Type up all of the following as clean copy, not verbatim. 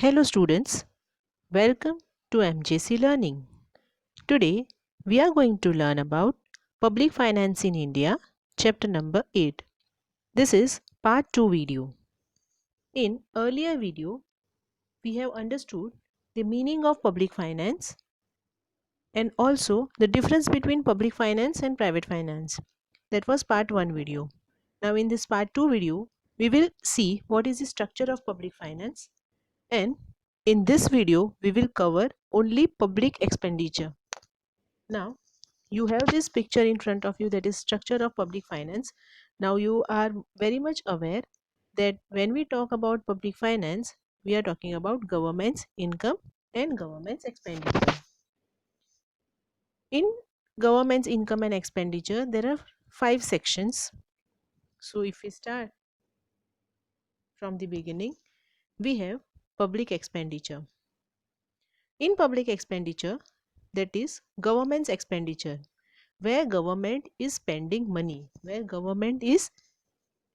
Hello students, welcome to MJC Learning. Today we are going to learn about Public Finance in India, chapter number 8. This is part 2 video. In earlier video, we have understood the meaning of public finance and also the difference between public finance and private finance. That was part 1 video. Now in this part 2 video, we will see what is the structure of public finance, and in this video we will cover only public expenditure. Now you have this picture in front of you, that is structure of public finance. Now you are very much aware that when we talk about public finance, we are talking about government's income and government's expenditure. In government's income and expenditure, there are 5 sections. So if we start from the beginning, we have public expenditure. In public expenditure, that is government's expenditure, where government is spending money, where government is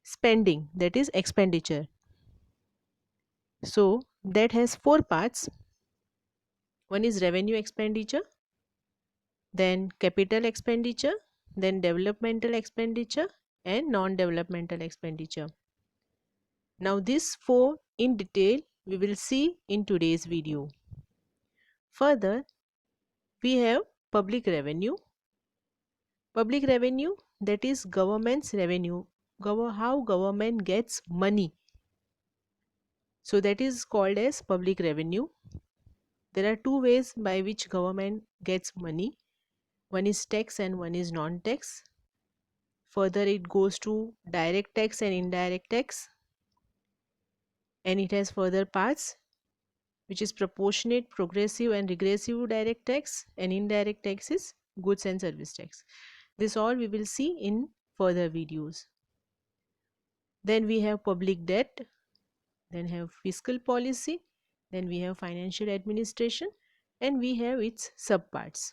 spending, that is expenditure. So that has 4 parts. One is revenue expenditure, then capital expenditure, then developmental expenditure, and non-developmental expenditure. Now these 4 in detail we will see in today's video. Further, we have public revenue. Public revenue, that is government's revenue, how government gets money. So that is called as public revenue. There are 2 ways by which government gets money. One is tax and one is non-tax. Further, it goes to direct tax and indirect tax. And it has further parts, which is proportionate, progressive and regressive direct tax, and indirect tax is goods and service tax. This all we will see in further videos. Then we have public debt, then have fiscal policy, then we have financial administration, and we have its subparts.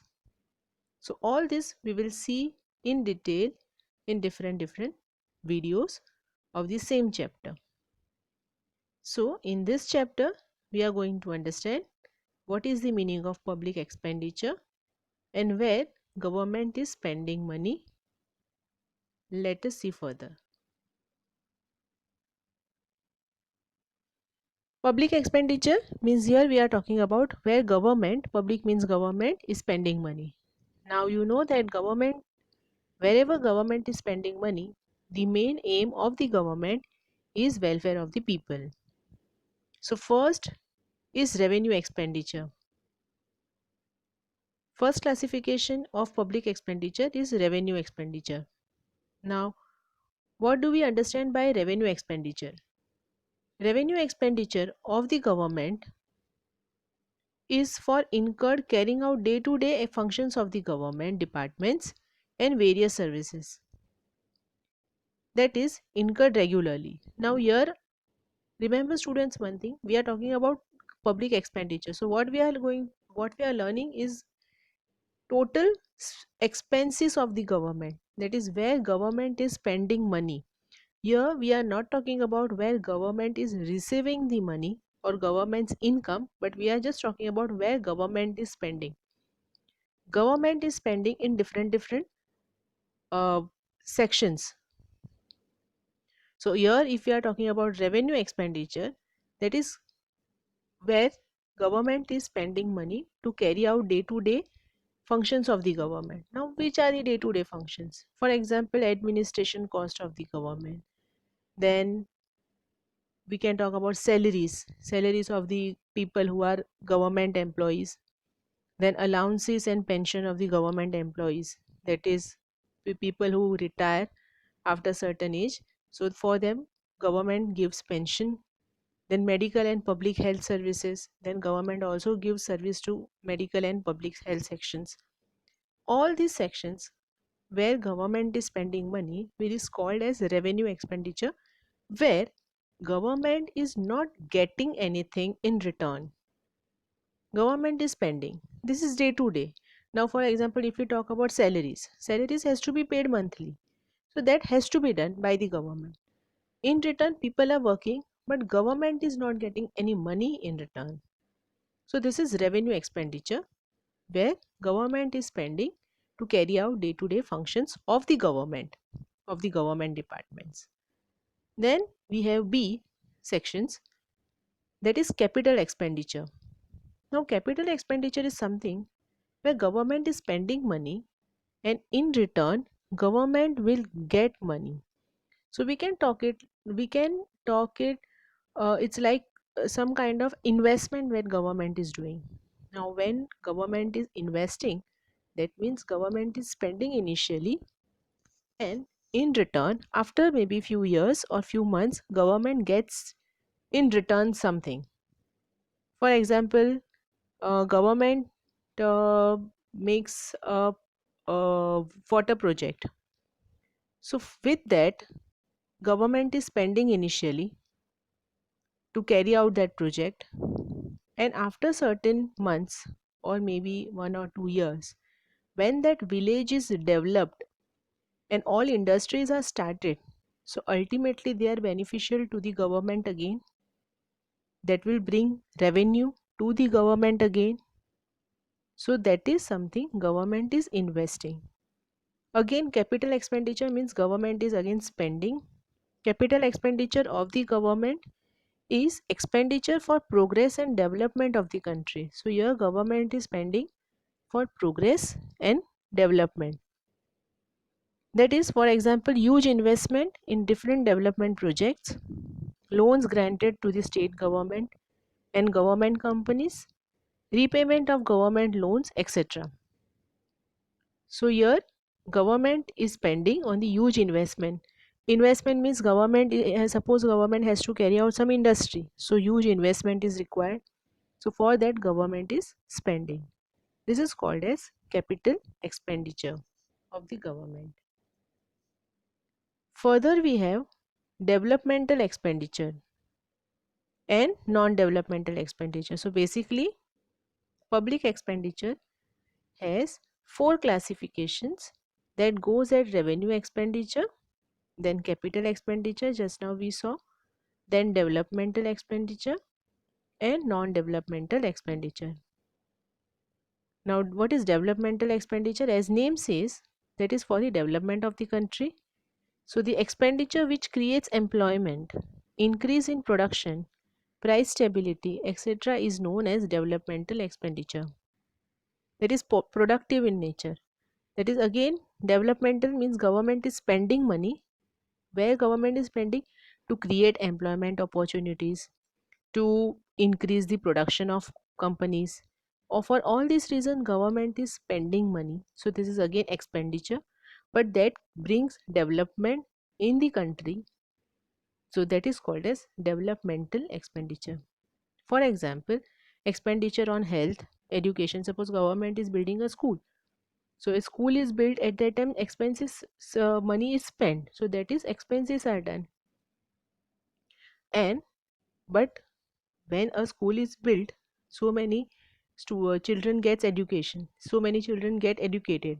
So all this we will see in detail in different videos of the same chapter. So in this chapter we are going to understand what is the meaning of public expenditure and where government is spending money. Let us see further. Public expenditure means here we are talking about where government, public means government, is spending money. Now you know that government, wherever government is spending money, the main aim of the government is welfare of the people. So first is revenue expenditure. First classification of public expenditure is revenue expenditure. Now, what do we understand by revenue expenditure? Revenue expenditure of the government is for incurred carrying out day-to-day functions of the government departments and various services, that is incurred regularly. Now here, remember students one thing, we are talking about public expenditure. So what we are learning is total expenses of the government, that is where government is spending money. Here we are not talking about where government is receiving the money or government's income, but we are just talking about where government is spending. Government is spending in different uh, sections. So here if we are talking about revenue expenditure, that is where government is spending money to carry out day-to-day functions of the government. Now which are the day-to-day functions? For example, administration cost of the government. Then we can talk about salaries of the people who are government employees. Then allowances and pension of the government employees, that is the people who retire after certain age, so for them government gives pension. Then medical and public health services, then government also gives service to medical and public health sections. All these sections where government is spending money, which is called as revenue expenditure, where government is not getting anything in return. Government is spending. This is day to day. Now for example, if we talk about salaries has to be paid monthly. So that has to be done by the government. In return, people are working, but government is not getting any money in return. So this is revenue expenditure, where government is spending to carry out day-to-day functions of the government departments. Then we have B sections, that is capital expenditure. Now capital expenditure is something where government is spending money and in return government will get money. So we can talk it it's like some kind of investment where government is doing. Now when government is investing, that means government is spending initially, and in return after maybe few years or few months government gets in return something. For example, government uh, makes a water project. So with that, government is spending initially to carry out that project, and after certain months or maybe 1 or 2 years, when that village is developed and all industries are started, so ultimately they are beneficial to the government again. That will bring revenue to the government again. So that is something government is investing. Again, capital expenditure means government is again spending. Capital expenditure of the government is expenditure for progress and development of the country. So here government is spending for progress and development. That is, for example, huge investment in different development projects, loans granted to the state government and government companies, repayment of government loans, etc. So here government is spending on the huge investment. Investment means suppose government has to carry out some industry. So huge investment is required. So for that government is spending. This is called as capital expenditure of the government. Further we have developmental expenditure and non-developmental expenditure. So basically public expenditure has four classifications, that goes at revenue expenditure, then capital expenditure just now we saw, then developmental expenditure and non-developmental expenditure. Now what is developmental expenditure? As name says, that is for the development of the country. So the expenditure which creates employment, increase in production, price stability, etc. is known as developmental expenditure. That is productive in nature. That is again, developmental means government is spending money, where government is spending to create employment opportunities, to increase the production of companies, or for all these reasons government is spending money. So this is again expenditure, but that brings development in the country. So that is called as developmental expenditure. For example, expenditure on health, education. Suppose government is building a school. So a school is built, at that time expenses, money is spent. So that is expenses are done. And but when a school is built, so many children gets education. So many children get educated.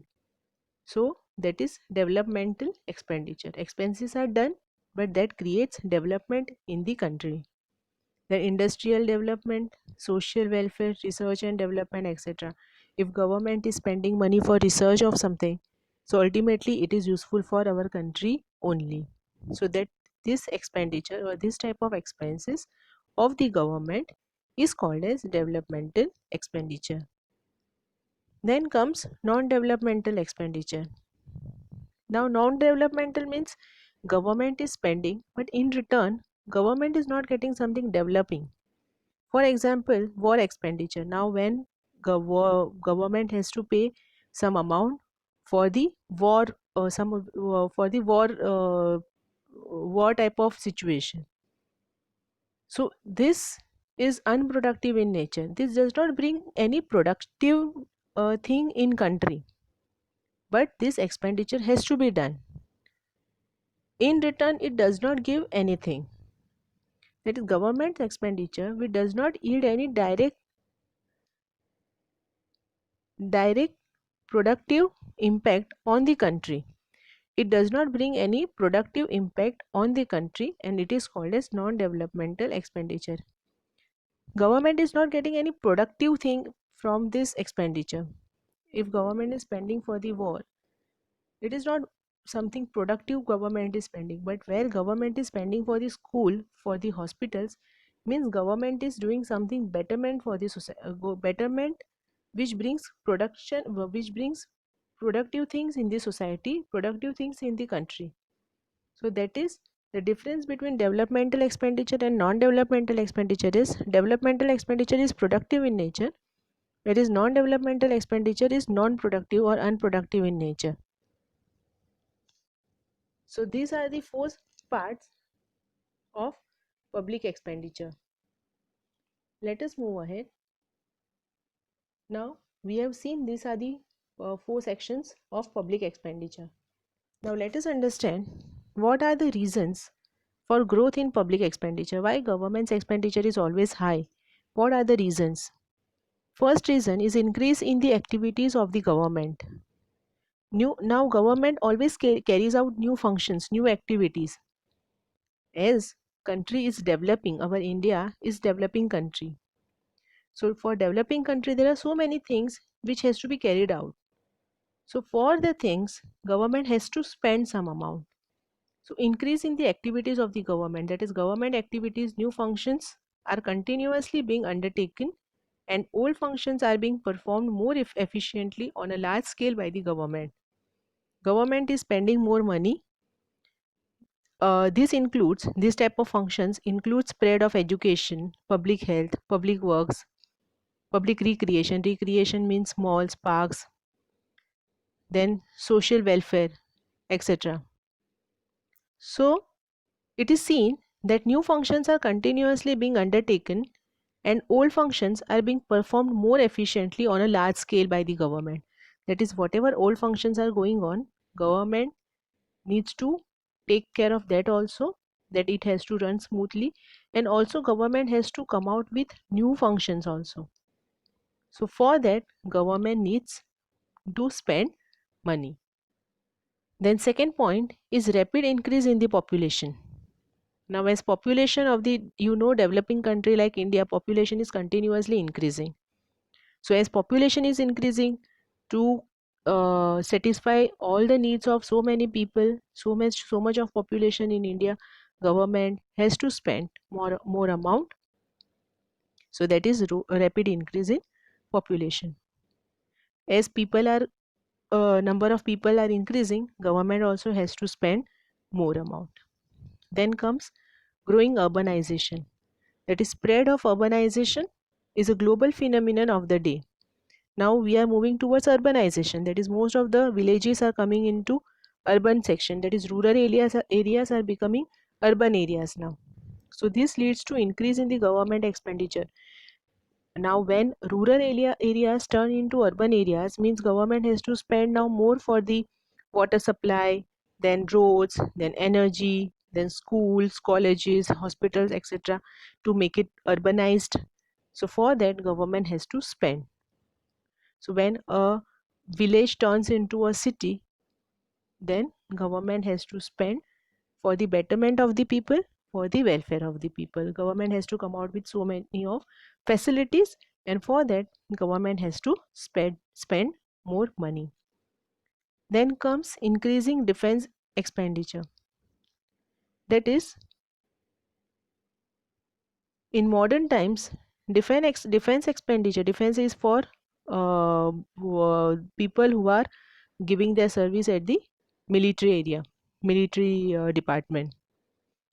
So that is developmental expenditure. Expenses are done, but that creates development in the country. Then industrial development, social welfare, research and development, etc. If government is spending money for research of something, so ultimately it is useful for our country only. So that this expenditure or this type of expenses of the government is called as developmental expenditure. Then comes non-developmental expenditure. Now non-developmental means government is spending, but in return government is not getting something developing. For example, war expenditure. Now when government has to pay some amount for the war, for the war type of situation. So this is unproductive in nature. This does not bring any productive thing in country, but this expenditure has to be done. In return it does not give anything. That is government expenditure which does not yield any direct productive impact on the country. it does not bring any productive impact on the country, and it is called as non-developmental expenditure. Government is not getting any productive thing from this expenditure. If government is spending for the war, it is not something productive government is spending, but where government is spending for the school, for the hospitals, means government is doing something betterment for the society, betterment which brings production, which brings productive things in the society, productive things in the country. So that is the difference between developmental expenditure and non-developmental expenditure. Is developmental expenditure is productive in nature, whereas non-developmental expenditure is non-productive or unproductive in nature. So these are the four parts of public expenditure. Let us move ahead. Now we have seen these are the four sections of public expenditure. Now let us understand what are the reasons for growth in public expenditure. Why government's expenditure is always high? What are the reasons? First reason is increase in the activities of the government. Now government always carries out new functions, new activities. As country is developing, our India is developing country. So for developing country, there are so many things which has to be carried out. So for the things, government has to spend some amount. So increase in the activities of the government, that is government activities, new functions are continuously being undertaken, and old functions are being performed more efficiently on a large scale by the government. Government is spending more money. This type of functions includes spread of education, public health, public works, public recreation. Recreation means malls, parks, then social welfare, etc. So it is seen that new functions are continuously being undertaken and old functions are being performed more efficiently on a large scale by the government. That is, whatever old functions are going on, government needs to take care of that also, that it has to run smoothly, and also government has to come out with new functions also. So for that, government needs to spend money. Then second point is rapid increase in the population. Now as population of the developing country like India, population is continuously increasing. So as population is increasing, to satisfy all the needs of so many people, so much of population in India, government has to spend more amount. So that is rapid increase in population. As people are number of people are increasing, government also has to spend more amount. Then comes growing urbanization. That is, spread of urbanization is a global phenomenon of the day. Now we are moving towards urbanization. That is, most of the villages are coming into urban section. That is, rural areas are becoming urban areas now. So this leads to increase in the government expenditure. Now when rural areas turn into urban areas, means government has to spend now more for the water supply, then roads, then energy, then schools, colleges, hospitals, etc., to make it urbanized. So for that, government has to spend. So when a village turns into a city, then government has to spend for the betterment of the people, for the welfare of the people. Government has to come out with so many of facilities, and for that government has to spend more money. Then comes increasing defense expenditure. That is, in modern times, defense expenditure, defense is for people who are giving their service at the military area, military department.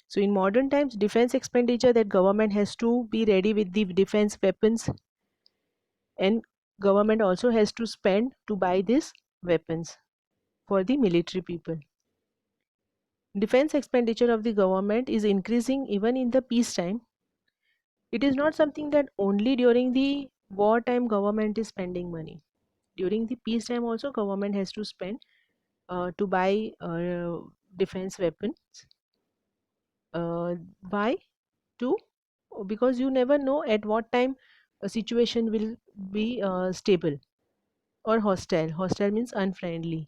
So in modern times, defense expenditure, that government has to be ready with the defense weapons, and government also has to spend to buy these weapons for the military people. Defense expenditure of the government is increasing even in the peacetime. It is not something that only during the wartime government is spending money. During the peacetime also government has to spend to buy defense weapons. Why? To Because you never know at what time a situation will be stable or hostile. Hostile means unfriendly.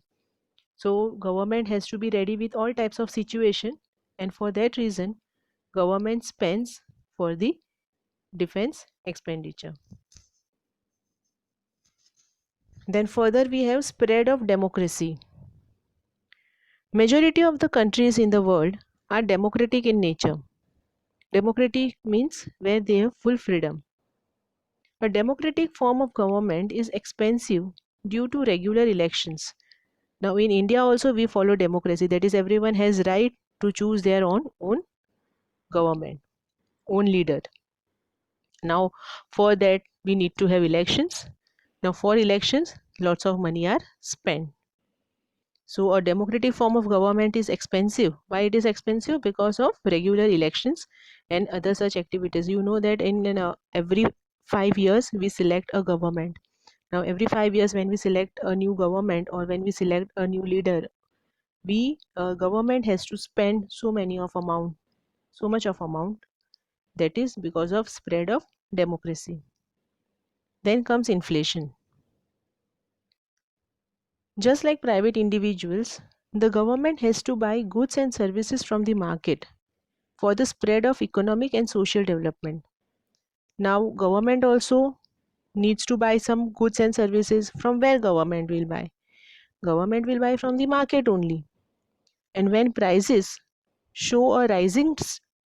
So government has to be ready with all types of situation, and for that reason government spends for the defense expenditure. Then further we have spread of democracy. Majority of the countries in the world are democratic in nature. Democratic means where they have full freedom. A democratic form of government is expensive due to regular elections. Now in India also we follow democracy, that is everyone has right to choose their own government, own leader. Now for that we need to have elections. Now for elections lots of money are spent. So a democratic form of government is expensive. Why it is expensive? Because of regular elections and other such activities. You know that in every 5 years we select a government. Now every 5 years when we select a new government or when we select a new leader, we government has to spend so much of amount. That is because of spread of democracy. Then comes inflation. Just like private individuals, the government has to buy goods and services from the market for the spread of economic and social development. Now government also needs to buy some goods and services. From where government will buy? Government will buy from the market only. And when prices show a rising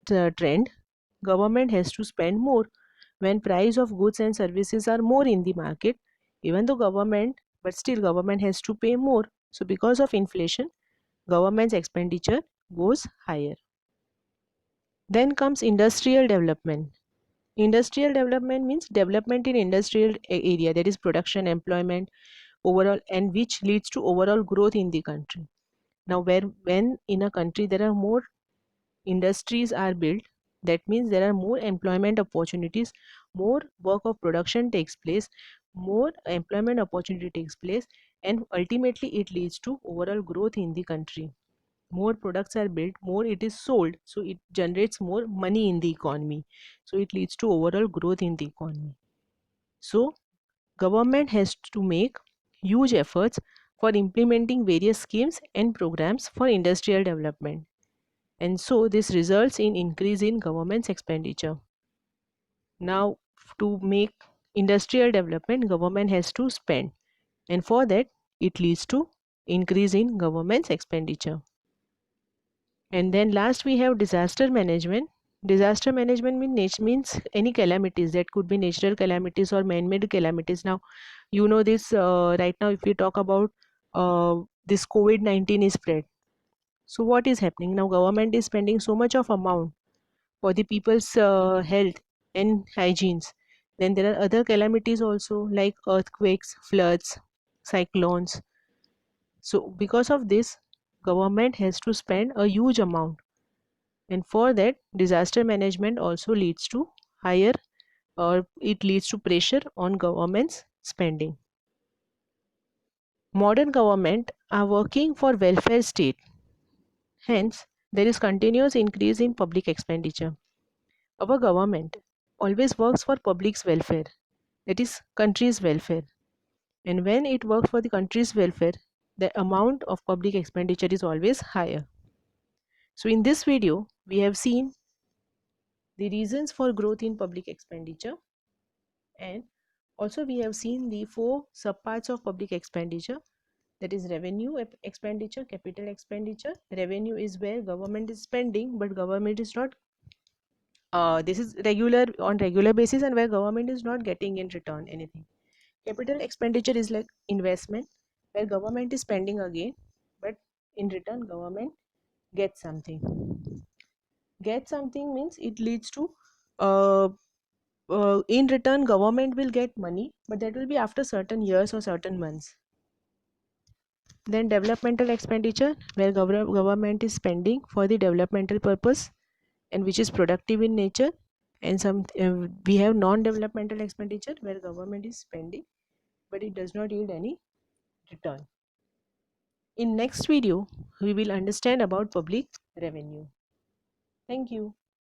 trend, government has to spend more. When price of goods and services are more in the market, even though government, but still government has to pay more. So because of inflation, government's expenditure goes higher. Then comes industrial development. Industrial development means development in industrial area, that is production, employment, overall, and which leads to overall growth in the country. Now when in a country there are more industries are built, that means there are more employment opportunities, more work of production takes place, more employment opportunity takes place, and ultimately it leads to overall growth in the country. More products are built, more it is sold, so it generates more money in the economy, so it leads to overall growth in the economy. So government has to make huge efforts for implementing various schemes and programs for industrial development, and so this results in increase in government's expenditure. Now to make industrial development, government has to spend, and for that it leads to increase in government's expenditure. And then last we have disaster management. Disaster management means any calamities, that could be natural calamities or man-made calamities. Now you know this, right now if we talk about this COVID-19 is spread. So what is happening now? Government is spending so much of amount for the people's health and hygienes. Then there are other calamities also like earthquakes, floods, cyclones. So because of this, government has to spend a huge amount, and for that disaster management also leads to higher, or it leads to pressure on government's spending. Modern government are working for welfare state, hence there is continuous increase in public expenditure. Our government always works for public's welfare, that is country's welfare, and when it works for the country's welfare, the amount of public expenditure is always higher. So in this video we have seen the reasons for growth in public expenditure, and also we have seen the four subparts of public expenditure, that is revenue expenditure, capital expenditure. Revenue is where government is spending but government is not, this is regular, on regular basis, and where government is not getting in return anything. Capital expenditure is like investment, where government is spending again, but in return government gets something. Get something means it leads to, uh, in return government will get money, but that will be after certain years or certain months. Then developmental expenditure, where government is spending for the developmental purpose and which is productive in nature. And some we have non-developmental expenditure, where government is spending but it does not yield any return. In next video we will understand about public revenue. Thank you.